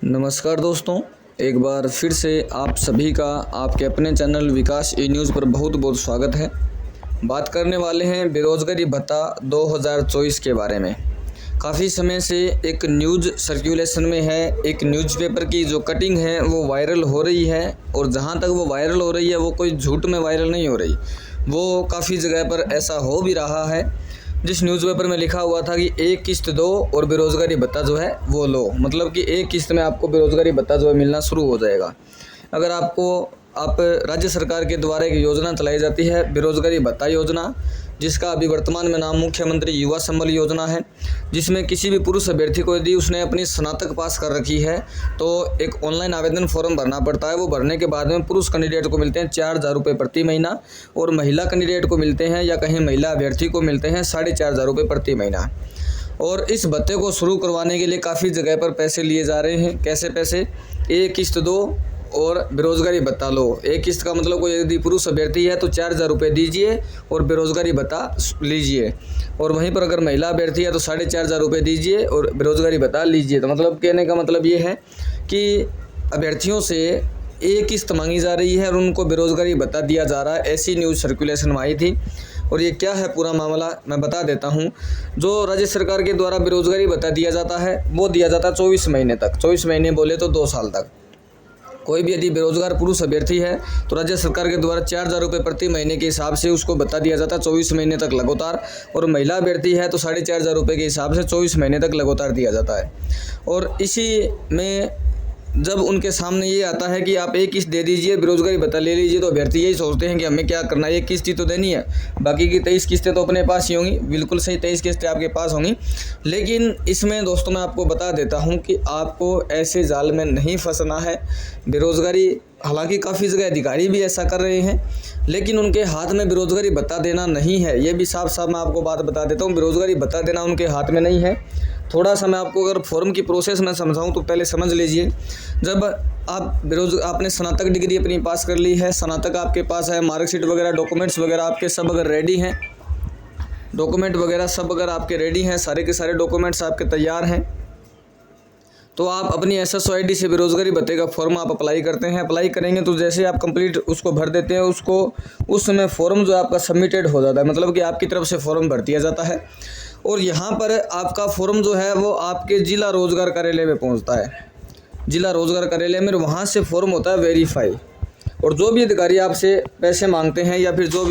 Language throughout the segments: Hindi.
नमस्कार दोस्तों, एक बार फिर से आप सभी का आपके अपने चैनल विकास ई न्यूज़ पर बहुत बहुत स्वागत है। बात करने वाले हैं बेरोज़गारी भत्ता 2024 के बारे में। काफ़ी समय से एक न्यूज़ सर्कुलेशन में है, एक न्यूज़पेपर की जो कटिंग है वो वायरल हो रही है और जहाँ तक वो वायरल हो रही है वो कोई झूठ में वायरल नहीं हो रही, वो काफ़ी जगह पर ऐसा हो भी रहा है। जिस न्यूज़पेपर में लिखा हुआ था कि एक किस्त दो और बेरोज़गारी भत्ता जो है वो लो, मतलब कि एक किस्त में आपको बेरोज़गारी भत्ता जो है मिलना शुरू हो जाएगा। अगर आप राज्य सरकार के द्वारा एक योजना चलाई जाती है बेरोज़गारी भत्ता योजना, जिसका अभी वर्तमान में नाम मुख्यमंत्री युवा संबल योजना है, जिसमें किसी भी पुरुष अभ्यर्थी को यदि उसने अपनी स्नातक पास कर रखी है तो एक ऑनलाइन आवेदन फॉर्म भरना पड़ता है। वो भरने के बाद में पुरुष कैंडिडेट को मिलते हैं 4,000 रुपये प्रति महीना और महिला कैंडिडेट को मिलते हैं या कहीं महिला अभ्यर्थी को मिलते हैं 4,500 रुपये प्रति महीना। और इस भत्ते को शुरू करवाने के लिए काफ़ी जगह पर पैसे लिए जा रहे हैं। कैसे पैसे? एक किस्त दो और बेरोज़गारी भत्ता लो। एक किस्त का मतलब कोई यदि पुरुष अभ्यर्थी है तो 4,000 रुपये दीजिए और बेरोज़गारी भत्ता लीजिए, और वहीं पर अगर महिला अभ्यर्थी है तो 4,500 रुपये दीजिए और बेरोज़गारी भत्ता लीजिए। तो मतलब कहने का मतलब ये है कि अभ्यर्थियों से एक किस्त मांगी जा रही है और उनको बेरोज़गारी भत्ता दिया जा रहा है। ऐसी न्यूज़ सर्कुलेशन में आई थी। और ये क्या है पूरा मामला मैं बता देता हूँ। जो राज्य सरकार के द्वारा बेरोज़गारी भत्ता दिया जाता है वो दिया जाता है 24 महीने तक। 24 महीने बोले तो 2 साल तक। कोई भी यदि बेरोज़गार पुरुष अभ्यर्थी है तो राज्य सरकार के द्वारा 4,000 रुपये प्रति महीने के हिसाब से उसको भत्ता दिया जाता है 24 महीने तक लगातार, और महिला अभ्यर्थी है तो 4,500 रुपये के हिसाब से 24 महीने तक लगातार दिया जाता है। और इसी में जब उनके सामने ये आता है कि आप एक किस्त दे दीजिए, बेरोज़गारी भत्ता ले लीजिए, तो अभ्यर्थी यही सोचते हैं कि हमें क्या करना है, एक किस्त ही तो देनी है, बाकी की 23 किस्तें तो अपने पास ही होंगी। बिल्कुल सही, 23 किस्तें आपके पास होंगी। लेकिन इसमें दोस्तों मैं आपको बता देता हूँ कि आपको ऐसे जाल में नहीं फंसना है। बेरोज़गारी, हालांकि काफ़ी जगह अधिकारी भी ऐसा कर रहे हैं, लेकिन उनके हाथ में बेरोज़गारी भत्ता देना नहीं है। ये भी साफ साफ मैं आपको बात बता देता हूँ, बेरोज़गारी भत्ता देना उनके हाथ में नहीं है। थोड़ा सा मैं आपको अगर फॉर्म की प्रोसेस में समझाऊं तो पहले समझ लीजिए। जब आपने स्नातक डिग्री अपनी पास कर ली है, स्नातक आपके पास है, मार्कशीट वगैरह, डॉक्यूमेंट्स वगैरह आपके सब अगर रेडी हैं, डॉक्यूमेंट वगैरह सब अगर आपके रेडी हैं, सारे के सारे डॉक्यूमेंट्स आपके तैयार हैं, तो आप अपनी SSOID से बेरोज़गारी भत्ते का फॉर्म आप अप्लाई करते हैं। अप्लाई करेंगे तो जैसे आप कंप्लीट उसको भर देते हैं, उसको उस समय फॉर्म जो आपका सबमिटेड हो जाता है, मतलब कि आपकी तरफ से फॉर्म भर दिया जाता है। और यहाँ पर आपका फॉर्म जो है वो आपके जिला रोजगार कार्यालय में पहुँचता है। जिला रोजगार कार्यालय में वहाँ से फॉर्म होता है वेरीफाई। और जो भी अधिकारी आपसे पैसे मांगते हैं या फिर जो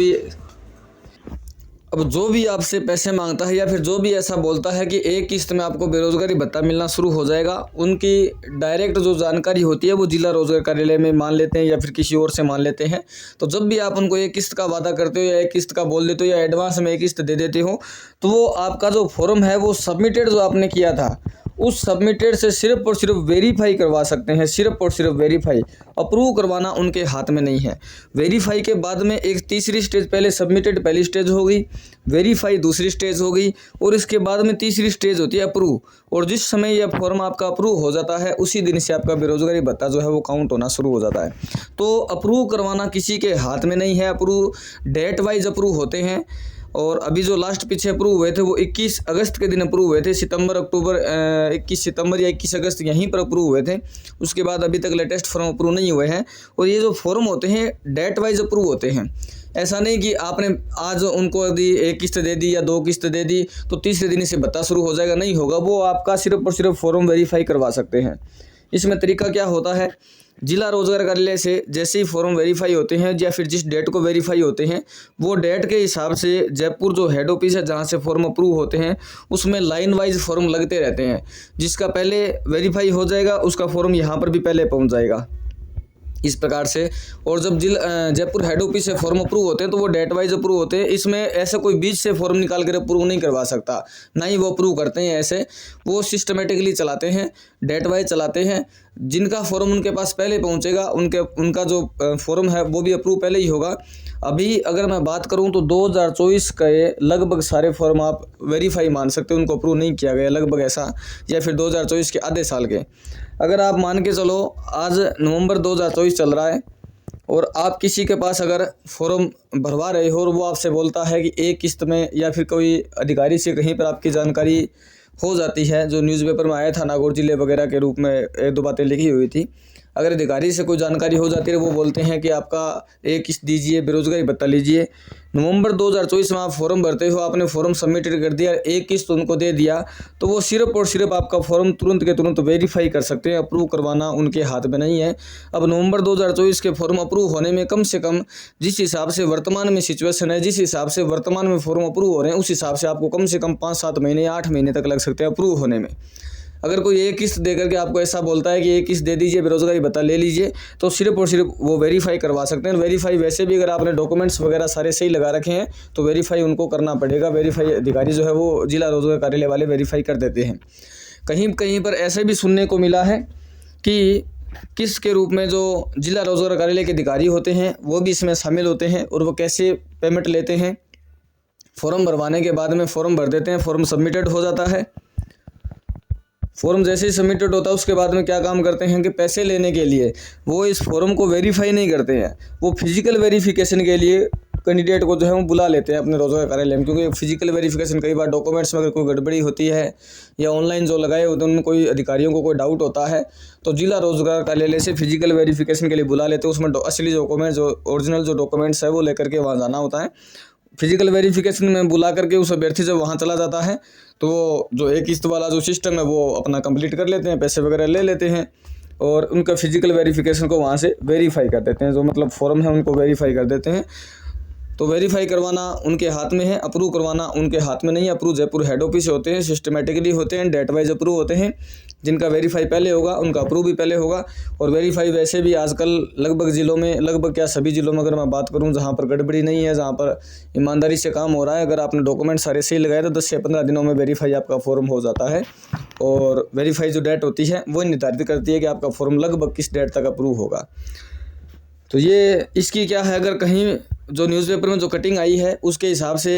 भी आपसे पैसे मांगता है या फिर जो भी ऐसा बोलता है कि एक किस्त में आपको बेरोज़गारी भत्ता मिलना शुरू हो जाएगा, उनकी डायरेक्ट जो जानकारी होती है वो जिला रोजगार कार्यालय में मान लेते हैं या फिर किसी और से मान लेते हैं। तो जब भी आप उनको एक किस्त का वादा करते हो या एक किस्त का बोल देते हो या एडवांस में एक किस्त दे देते हो, तो वो आपका जो फॉर्म है वो सबमिटेड जो आपने किया था उस सबमिटेड से सिर्फ और सिर्फ वेरीफाई करवा सकते हैं। सिर्फ और सिर्फ वेरीफाई, अप्रूव करवाना उनके हाथ में नहीं है। वेरीफाई के बाद में एक तीसरी स्टेज, पहले सबमिटेड पहली स्टेज हो गई, वेरीफाई दूसरी स्टेज हो गई, और इसके बाद में तीसरी स्टेज होती है अप्रूव। और जिस समय यह फॉर्म आपका अप्रूव हो जाता है उसी दिन से आपका बेरोज़गारी भत्ता जो है वो काउंट होना शुरू हो जाता है। तो अप्रूव करवाना किसी के हाथ में नहीं है। अप्रूव डेट वाइज अप्रूव होते हैं, और अभी जो लास्ट पीछे अप्रूव हुए थे वो 21 अगस्त के दिन अप्रूव हुए थे। 21 सितंबर या 21 अगस्त यहीं पर अप्रूव हुए थे। उसके बाद अभी तक लेटेस्ट फॉर्म अप्रूव नहीं हुए हैं। और ये जो फॉर्म होते हैं डेट वाइज अप्रूव होते हैं। ऐसा नहीं कि आपने आज उनको यदि एक किस्त दे दी या 2 किस्त दे दी तो तीसरे दिन से भत्ता शुरू हो जाएगा, नहीं होगा। वो आपका सिर्फ और सिर्फ फॉर्म वेरीफाई करवा सकते हैं। इसमें तरीका क्या होता है, जिला रोजगार कार्यालय से जैसे ही फॉर्म वेरीफाई होते हैं या फिर जिस डेट को वेरीफाई होते हैं वो डेट के हिसाब से जयपुर जो हेड ऑफिस है जहां से फॉर्म अप्रूव होते हैं उसमें लाइन वाइज फॉर्म लगते रहते हैं। जिसका पहले वेरीफाई हो जाएगा उसका फॉर्म यहाँ पर भी पहले पहुँच जाएगा, इस प्रकार से। और जब जयपुर हेड ऑफिस से फॉर्म अप्रूव होते हैं तो वो डेट वाइज अप्रूव होते हैं। इसमें ऐसा कोई बीच से फॉर्म निकाल कर अप्रूव नहीं करवा सकता, ना ही वो अप्रूव करते हैं। ऐसे वो सिस्टमेटिकली चलाते हैं, डेट वाइज चलाते हैं। जिनका फॉर्म उनके पास पहले पहुंचेगा उनका जो फॉर्म है वो भी अप्रूव पहले ही होगा। अभी अगर मैं बात करूं तो 2024 के लगभग सारे फॉर्म आप वेरीफाई मान सकते हो, उनको अप्रूव नहीं किया गया लगभग ऐसा, या फिर 2024 के आधे साल के। अगर आप मान के चलो आज नवंबर 2024 चल रहा है और आप किसी के पास अगर फॉर्म भरवा रहे हो और वो आपसे बोलता है कि एक किस्त में, या फिर कोई अधिकारी से कहीं पर आपकी जानकारी हो जाती है। जो न्यूज़पेपर में आया था नागौर जिले वगैरह के रूप में एक दो बातें लिखी हुई थी। अगर अधिकारी से कोई जानकारी हो जाती है वो बोलते हैं कि आपका एक किस्त दीजिए, बेरोजगारी भत्ता लीजिए। नवंबर 2024 में आप फॉर्म भरते हो, आपने फॉर्म सबमिटेड कर दिया, एक किस्त उनको दे दिया, तो वो सिर्फ और सिर्फ आपका फॉर्म तुरंत के तुरंत वेरीफाई कर सकते हैं। अप्रूव करवाना उनके हाथ में नहीं है। अब नवंबर 2024 के फॉर्म अप्रूव होने में कम से कम जिस हिसाब से वर्तमान में सिचुएशन है, जिस हिसाब से वर्तमान में फॉर्म अप्रूव हो रहे हैं, उस हिसाब से आपको कम से कम 5-7 महीने 8 महीने तक लग सकते हैं अप्रूव होने में। अगर कोई एक किस्त देकर के आपको ऐसा बोलता है कि एक किस्त दे दीजिए, बेरोजगारी भत्ता ले लीजिए, तो सिर्फ और सिर्फ वो वेरीफाई करवा सकते हैं। वेरीफाई वैसे भी अगर आपने डॉक्यूमेंट्स वगैरह सारे सही लगा रखे हैं तो वेरीफाई उनको करना पड़ेगा। वेरीफाई अधिकारी जो है वो जिला रोजगार कार्यालय वाले वेरीफाई कर देते हैं। कहीं कहीं पर ऐसे भी सुनने को मिला है कि किस्त के रूप में जो जिला रोजगार कार्यालय के अधिकारी होते हैं वो भी इसमें शामिल होते हैं। और वो कैसे पेमेंट लेते हैं, फॉर्म भरवाने के बाद में फॉर्म भर देते हैं, फॉर्म सबमिटेड हो जाता है। फॉर्म जैसे ही सबमिटेड होता है उसके बाद में क्या काम करते हैं कि पैसे लेने के लिए वो इस फॉर्म को वेरीफाई नहीं करते हैं, वो फिजिकल वेरिफिकेशन के लिए कैंडिडेट को जो है वो बुला लेते हैं अपने रोजगार कार्यालय में। क्योंकि फिजिकल वेरिफिकेशन कई बार डॉक्यूमेंट्स में अगर कोई गड़बड़ी होती है या ऑनलाइन जो लगाए होते हैं उनमें कोई अधिकारियों को कोई डाउट होता है तो जिला रोजगार कार्यालय से फिजिकल वेरिफिकेशन के लिए बुला लेते हैं। उसमें असली डॉक्यूमेंट जो ओरिजिनल जो डॉक्यूमेंट्स है वो लेकर के वहाँ जाना होता है। फिजिकल वेरिफिकेशन में बुला करके उस अभ्यर्थी जब वहाँ चला जाता है तो वो जो एक किस्त वाला जो सिस्टम है वो अपना कंप्लीट कर लेते हैं, पैसे वगैरह ले लेते हैं और उनका फिजिकल वेरिफिकेशन को वहाँ से वेरीफाई कर देते हैं। जो मतलब फॉर्म है उनको वेरीफाई कर देते हैं। तो वेरीफाई करवाना उनके हाथ में है, अप्रूव करवाना उनके हाथ में नहीं है। अप्रूव जयपुर हेड ऑफिस से होते हैं, सिस्टमेटिकली होते हैं, डेट वाइज अप्रूव होते हैं। जिनका वेरीफाई पहले होगा उनका अप्रूव भी पहले होगा। और वेरीफाई वैसे भी आजकल लगभग ज़िलों में, लगभग क्या सभी ज़िलों में अगर मैं बात करूं जहां पर गड़बड़ी नहीं है, जहां पर ईमानदारी से काम हो रहा है, अगर आपने डॉक्यूमेंट सारे सही लगाए तो 10 से 15 दिनों में वेरीफाई आपका फॉर्म हो जाता है। और वेरीफाई जो डेट होती है वो निर्धारित करती है कि आपका फॉर्म लगभग किस डेट तक अप्रूव होगा। तो ये इसकी क्या है, अगर कहीं जो न्यूज़पेपर में जो कटिंग आई है उसके हिसाब से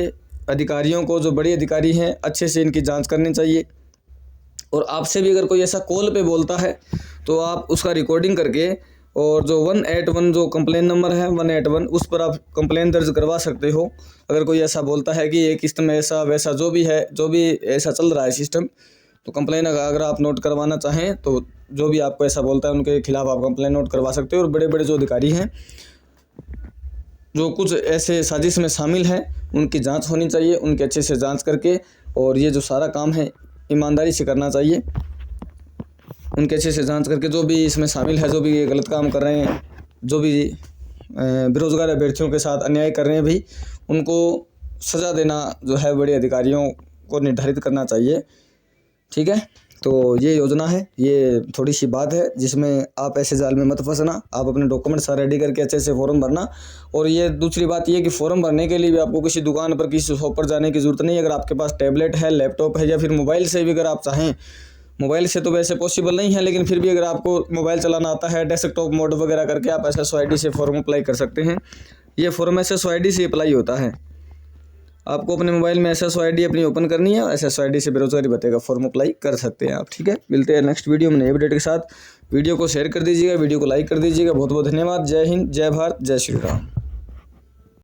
अधिकारियों को, जो बड़े अधिकारी हैं, अच्छे से इनकी जांच करनी चाहिए। और आपसे भी अगर कोई ऐसा कॉल पे बोलता है तो आप उसका रिकॉर्डिंग करके और जो 181 जो कंप्लेन नंबर है 181 उस पर आप कंप्लेन दर्ज करवा सकते हो। अगर कोई ऐसा बोलता है कि एक किस्त में ऐसा वैसा जो भी है, जो भी ऐसा चल रहा है सिस्टम, तो कंप्लेन अगर आप नोट करवाना चाहें तो जो भी आपको ऐसा बोलता है उनके खिलाफ आप कंप्लेन नोट करवा सकते हो। और बड़े बड़े जो अधिकारी हैं जो कुछ ऐसे साजिश में शामिल हैं उनकी जांच होनी चाहिए, उनके अच्छे से जांच करके, और ये जो सारा काम है ईमानदारी से करना चाहिए। उनके अच्छे से जांच करके जो भी इसमें शामिल है, जो भी ये गलत काम कर रहे हैं, जो भी बेरोजगार अभ्यर्थियों के साथ अन्याय कर रहे हैं भाई, उनको सज़ा देना जो है बड़े अधिकारियों को निर्धारित करना चाहिए। ठीक है, तो ये योजना है, ये थोड़ी सी बात है जिसमें आप ऐसे जाल में मत फंसना। आप अपने डॉक्यूमेंट्स रेडी करके अच्छे से फॉर्म भरना। और ये दूसरी बात ये कि फॉर्म भरने के लिए भी आपको किसी दुकान पर, किसी शॉप पर जाने की ज़रूरत नहीं है। अगर आपके पास टैबलेट है, लैपटॉप है, या फिर मोबाइल से भी अगर आप चाहें, मोबाइल से तो वैसे पॉसिबल नहीं है, लेकिन फिर भी अगर आपको मोबाइल चलाना आता है, डेस्कटॉप मोड वगैरह करके आप SSOID से फॉर्म अप्लाई कर सकते हैं। ये फॉर्म SSOID से अप्लाई होता है। आपको अपने मोबाइल में SSOID अपनी ओपन करनी है, SSOID से बेरोजगारी भत्ते का फॉर्म अप्लाई कर सकते हैं आप। ठीक है, मिलते हैं नेक्स्ट वीडियो में नए अपडेट के साथ। वीडियो को शेयर कर दीजिएगा, वीडियो को लाइक कर दीजिएगा। बहुत बहुत धन्यवाद। जय हिंद, जय भारत, जय श्री राम।